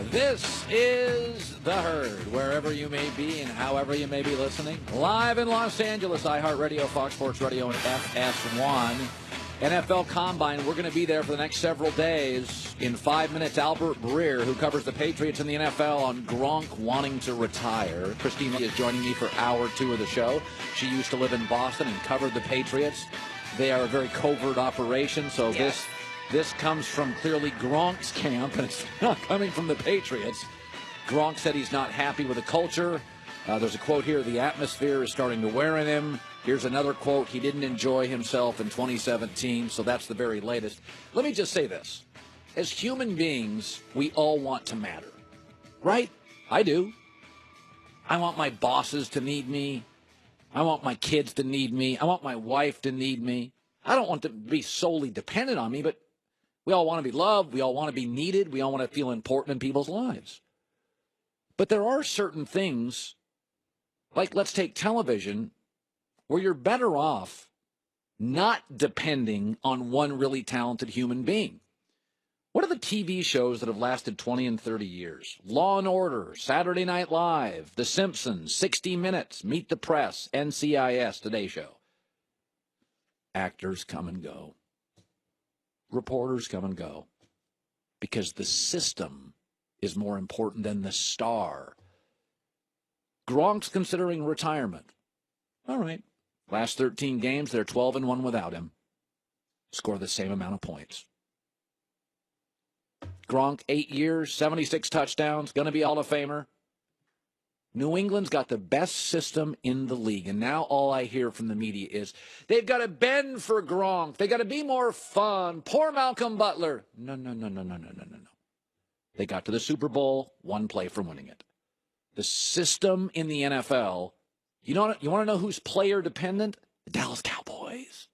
This is The Herd, wherever you may be and however you may be listening. Live in Los Angeles, iHeartRadio, Fox Sports Radio, and FS1. NFL Combine, we're going to be there for the next several days. In 5 minutes, Albert Breer, who covers the Patriots in the NFL, on Gronk wanting to retire. Christina is joining me for hour 2 of the show. She used to live in Boston and covered the Patriots. They are a very covert operation, so Yes. This comes from clearly Gronk's camp, and it's not coming from the Patriots. Gronk said he's not happy with the culture. There's a quote here, the atmosphere is starting to wear on him. Here's another quote, he didn't enjoy himself in 2017, so that's the very latest. Let me just say this. As human beings, we all want to matter, right? I do. I want my bosses to need me. I want my kids to need me. I want my wife to need me. I don't want to be solely dependent on me, but we all want to be loved. We all want to be needed. We all want to feel important in people's lives. But there are certain things, like let's take television, where you're better off not depending on one really talented human being. What are the TV shows that have lasted 20 and 30 years? Law and Order, Saturday Night Live, The Simpsons, 60 Minutes, Meet the Press, NCIS, Today Show. Actors come and go. Reporters come and go. Because the system is more important than the star. Gronk's considering retirement. All right. Last 13 games, they're 12-1 without him. Score the same amount of points. Gronk, 8 years, 76 touchdowns, going to be Hall of Famer. New England's got the best system in the league, and now all I hear from the media is they've got to bend for Gronk. They got to be more fun. Poor Malcolm Butler. No. They got to the Super Bowl, one play from winning it. The system in the NFL, you want to know who's player dependent? The Dallas Cowboys.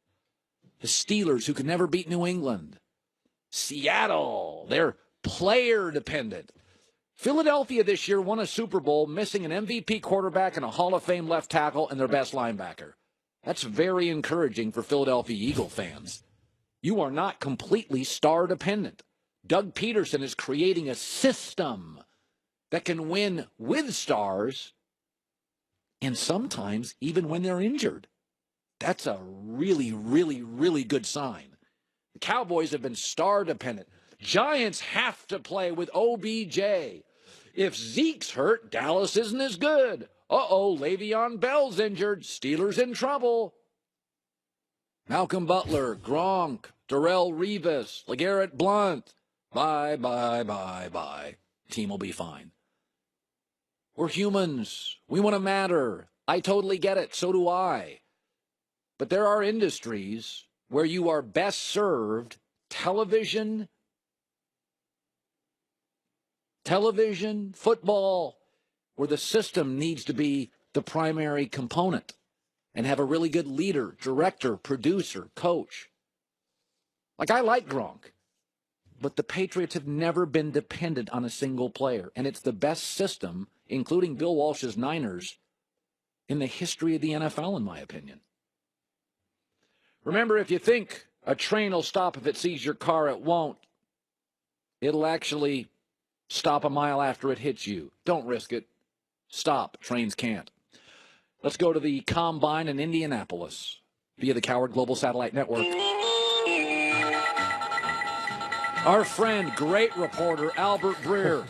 The Steelers, who could never beat New England. Seattle, they're player dependent. Philadelphia this year won a Super Bowl, missing an MVP quarterback and a Hall of Fame left tackle and their best linebacker. That's very encouraging for Philadelphia Eagle fans. You are not completely star dependent. Doug Peterson is creating a system that can win with stars and sometimes even when they're injured. That's a really, really, really good sign. The Cowboys have been star dependent. Giants have to play with OBJ. If Zeke's hurt, Dallas isn't as good. Le'Veon Bell's injured. Steelers in trouble. Malcolm Butler, Gronk, Darrelle Revis, LeGarrette Blount. Bye. Team will be fine. We're humans. We want to matter. I totally get it. So do I. But there are industries where you are best served, television, football, where the system needs to be the primary component and have a really good leader, director, producer, coach. Like, I like Gronk, but the Patriots have never been dependent on a single player, and it's the best system, including Bill Walsh's Niners, in the history of the NFL, in my opinion. Remember, if you think a train will stop if it sees your car, it won't. It'll actually stop a mile after it hits you. Don't risk it. Stop. Trains can't. Let's go to the Combine in Indianapolis via the Coward Global Satellite Network. Our friend, great reporter, Albert Breer.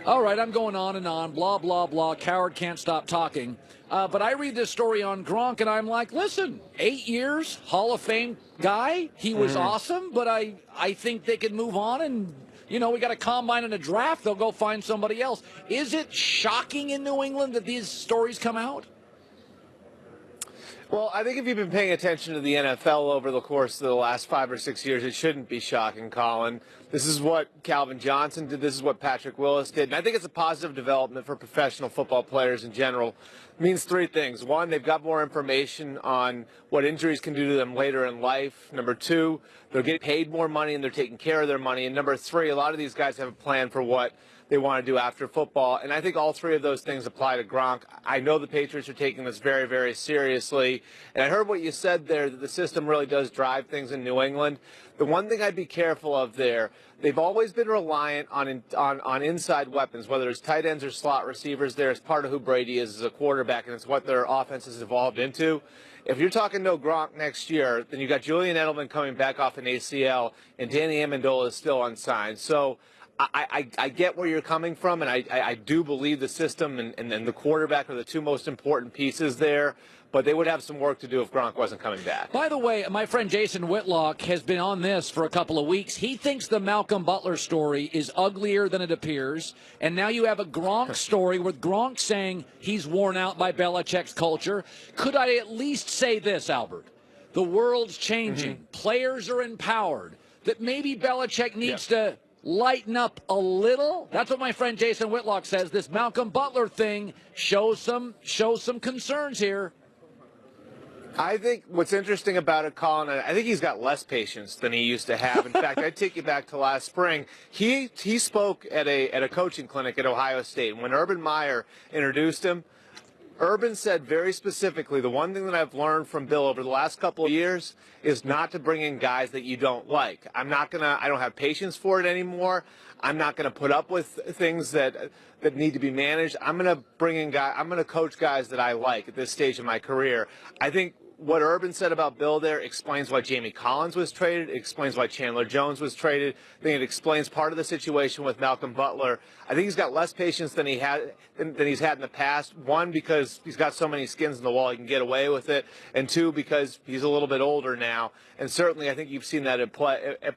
All right, I'm going on and on, blah, blah, blah. Coward can't stop talking. But I read this story on Gronk, and I'm like, listen, 8 years, Hall of Fame guy. He was awesome, but I think they could move on and, we got a combine and a draft. They'll go find somebody else. Is it shocking in New England that these stories come out? Well, I think if you've been paying attention to the NFL over the course of the last 5 or 6 years, it shouldn't be shocking, Colin. This is what Calvin Johnson did. This is what Patrick Willis did. And I think it's a positive development for professional football players in general. It means three things. One, they've got more information on what injuries can do to them later in life. Number two, they're getting paid more money and they're taking care of their money. And number three, a lot of these guys have a plan for what they want to do after football. And I think all three of those things apply to Gronk. I know the Patriots are taking this very, very seriously. And I heard what you said there, that the system really does drive things in New England. The one thing I'd be careful of there, they've always been reliant on inside weapons, whether it's tight ends or slot receivers. There is part of who Brady is as a quarterback, and it's what their offense has evolved into. If you're talking no Gronk next year, then you got Julian Edelman coming back off an ACL, and Danny Amendola is still unsigned. So I get where you're coming from, and I do believe the system and the quarterback are the two most important pieces there. But they would have some work to do if Gronk wasn't coming back. By the way, my friend Jason Whitlock has been on this for a couple of weeks. He thinks the Malcolm Butler story is uglier than it appears. And now you have a Gronk story with Gronk saying he's worn out by Belichick's culture. Could I at least say this, Albert? The world's changing. Players are empowered. That maybe Belichick needs to lighten up a little. That's what my friend Jason Whitlock says. This Malcolm Butler thing shows some concerns here. I think what's interesting about it, Colin, I think he's got less patience than he used to have. In fact, I'd take you back to last spring. He spoke at a coaching clinic at Ohio State. And when Urban Meyer introduced him, Urban said very specifically, the one thing that I've learned from Bill over the last couple of years is not to bring in guys that you don't like. I don't have patience for it anymore. I'm not going to put up with things that need to be managed. I'm going to coach guys that I like at this stage of my career. I think what Urban said about Bill there explains why Jamie Collins was traded. It explains why Chandler Jones was traded. I think it explains part of the situation with Malcolm Butler. I think he's got less patience than he's had in the past. One, because he's got so many skins in the wall, he can get away with it. And two, because he's a little bit older now. And certainly I think you've seen that at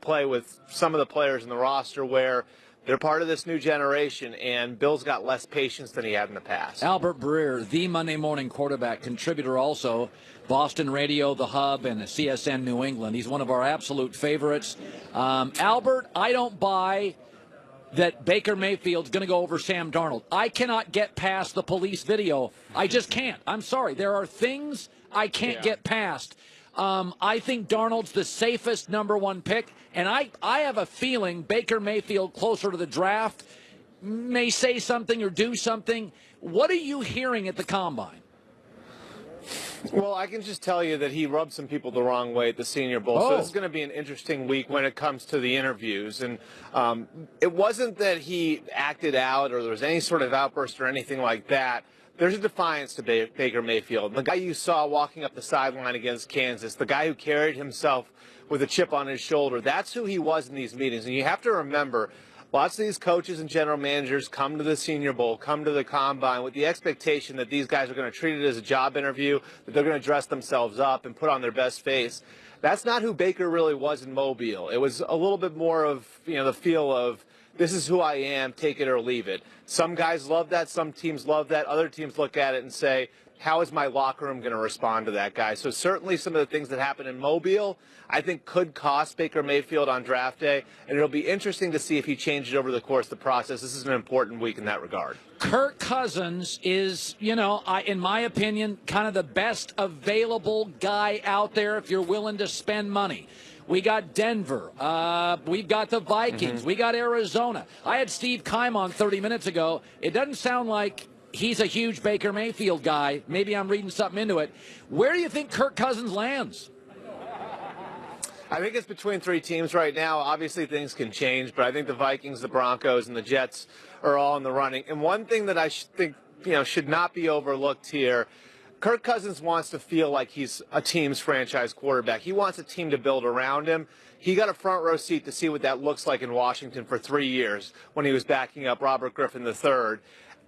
play with some of the players in the roster where they're part of this new generation, and Bill's got less patience than he had in the past. Albert Breer, the Monday Morning Quarterback contributor also, Boston Radio, The Hub, and CSN New England. He's one of our absolute favorites. Albert, I don't buy that Baker Mayfield's going to go over Sam Darnold. I cannot get past the police video. I just can't. I'm sorry. There are things I can't get past. I think Darnold's the safest number one pick, and I have a feeling Baker Mayfield, closer to the draft, may say something or do something. What are you hearing at the Combine? Well, I can just tell you that he rubbed some people the wrong way at the Senior Bowl. So this is going to be an interesting week when it comes to the interviews. And it wasn't that he acted out or there was any sort of outburst or anything like that. There's a defiance to Baker Mayfield. The guy you saw walking up the sideline against Kansas, the guy who carried himself with a chip on his shoulder, that's who he was in these meetings. And you have to remember, lots of these coaches and general managers come to the Senior Bowl, come to the Combine with the expectation that these guys are going to treat it as a job interview, that they're going to dress themselves up and put on their best face. That's not who Baker really was in Mobile. It was a little bit more of, the feel of, this is who I am, take it or leave it. Some guys love that. Some teams love that. Other teams look at it and say, how is my locker room going to respond to that guy? So certainly some of the things that happened in Mobile, I think could cost Baker Mayfield on draft day. And it'll be interesting to see if he changes over the course of the process. This is an important week in that regard. Kirk Cousins is, in my opinion, kind of the best available guy out there if you're willing to spend money. We got Denver. We've got the Vikings. We got Arizona. I had Steve Keim on 30 minutes ago. It doesn't sound like he's a huge Baker Mayfield guy. Maybe I'm reading something into it. Where do you think Kirk Cousins lands? I think it's between three teams right now. Obviously, things can change, but I think the Vikings, the Broncos, and the Jets are all in the running. And one thing that I think should not be overlooked here, Kirk Cousins wants to feel like he's a team's franchise quarterback. He wants a team to build around him. He got a front row seat to see what that looks like in Washington for 3 years when he was backing up Robert Griffin III.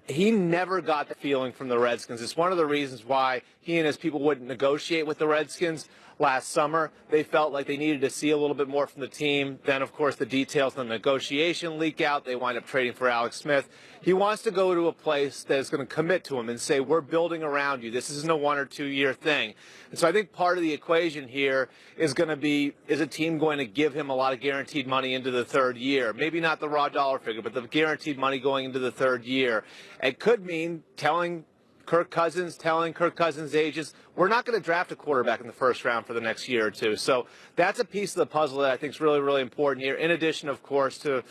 He never got the feeling from the Redskins. It's one of the reasons why he and his people wouldn't negotiate with the Redskins last summer. They felt like they needed to see a little bit more from the team. Then, of course, the details of the negotiation leak out. They wind up trading for Alex Smith. He wants to go to a place that is going to commit to him and say, we're building around you. This isn't a 1 or 2 year thing. And so I think part of the equation here is going to be, is a team going to give him a lot of guaranteed money into the third year? Maybe not the raw dollar figure, but the guaranteed money going into the third year. It could mean telling Kirk Cousins' agents, we're not going to draft a quarterback in the first round for the next year or two. So that's a piece of the puzzle that I think is really, really important here, in addition, of course, to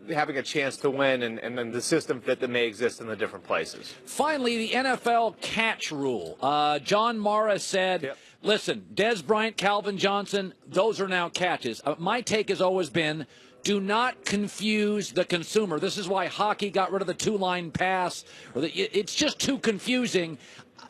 having a chance to win and then the system fit that may exist in the different places. Finally, the NFL catch rule. John Mara said Listen, Des Bryant, Calvin Johnson, those are now catches. My take has always been, do not confuse the consumer. This is why hockey got rid of the two-line pass. It's just too confusing.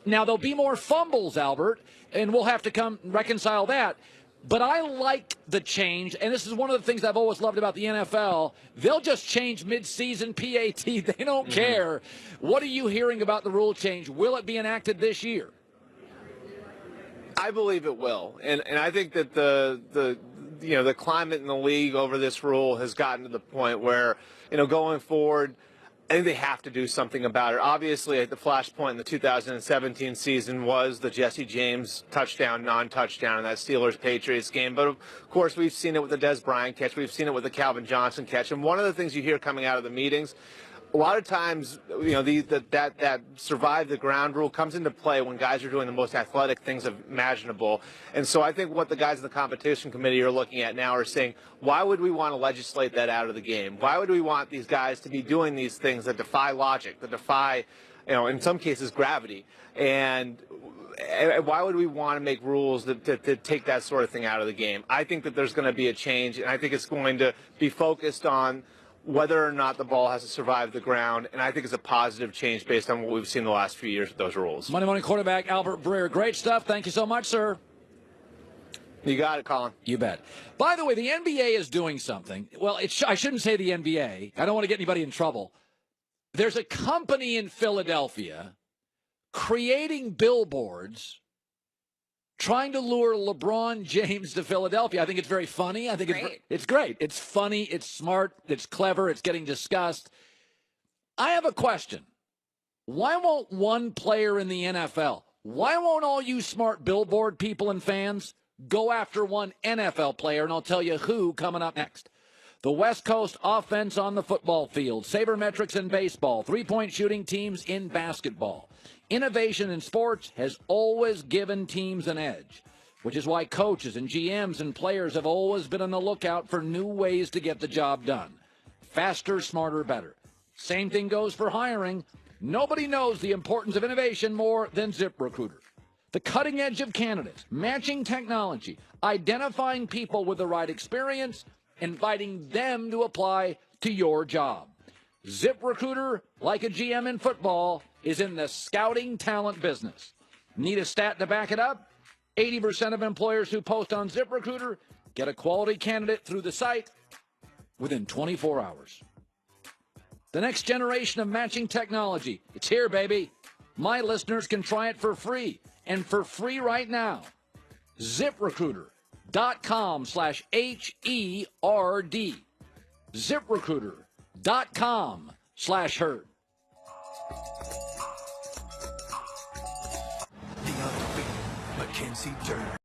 Now, there'll be more fumbles, Albert, and we'll have to come reconcile that. But I like the change, and this is one of the things I've always loved about the NFL. They'll just change mid-season PAT. They don't care. What are you hearing about the rule change? Will it be enacted this year? I believe it will, and I think that the climate in the league over this rule has gotten to the point where, going forward, I think they have to do something about it. Obviously, the flashpoint in the 2017 season was the Jesse James touchdown, non-touchdown in that Steelers-Patriots game. But, of course, we've seen it with the Des Bryant catch. We've seen it with the Calvin Johnson catch. And one of the things you hear coming out of the meetings, a lot of times, that survive the ground rule comes into play when guys are doing the most athletic things imaginable. And so I think what the guys in the competition committee are looking at now are saying, why would we want to legislate that out of the game? Why would we want these guys to be doing these things that defy logic, that defy, in some cases, gravity? And why would we want to make rules that take that sort of thing out of the game? I think that there's going to be a change, and I think it's going to be focused on whether or not the ball has to survive the ground, and I think it's a positive change based on what we've seen the last few years with those rules. Monday Morning quarterback Albert Breer. Great stuff. Thank you so much, sir. You got it, Colin. You bet. By the way, the NBA is doing something. Well, I shouldn't say the NBA. I don't want to get anybody in trouble. There's a company in Philadelphia creating billboards trying to lure LeBron James to Philadelphia. I think it's very funny. I think it's great. It's funny. It's smart. It's clever. It's getting discussed. I have a question. Why won't one player in the NFL, why won't all you smart billboard people and fans go after one NFL player? And I'll tell you who coming up next. The West Coast offense on the football field, sabermetrics in baseball, three-point shooting teams in basketball. Innovation in sports has always given teams an edge, which is why coaches and GMs and players have always been on the lookout for new ways to get the job done. Faster, smarter, better. Same thing goes for hiring. Nobody knows the importance of innovation more than ZipRecruiter. The cutting edge of candidates, matching technology, identifying people with the right experience, inviting them to apply to your job. ZipRecruiter, like a GM in football, is in the scouting talent business. Need a stat to back it up? 80% of employers who post on ZipRecruiter get a quality candidate through the site within 24 hours. The next generation of matching technology, it's here, baby. My listeners can try it for free, and for free right now. ZipRecruiter.com/HERD. ZipRecruiter.com/herd. The undefeated Mackenzie Dern.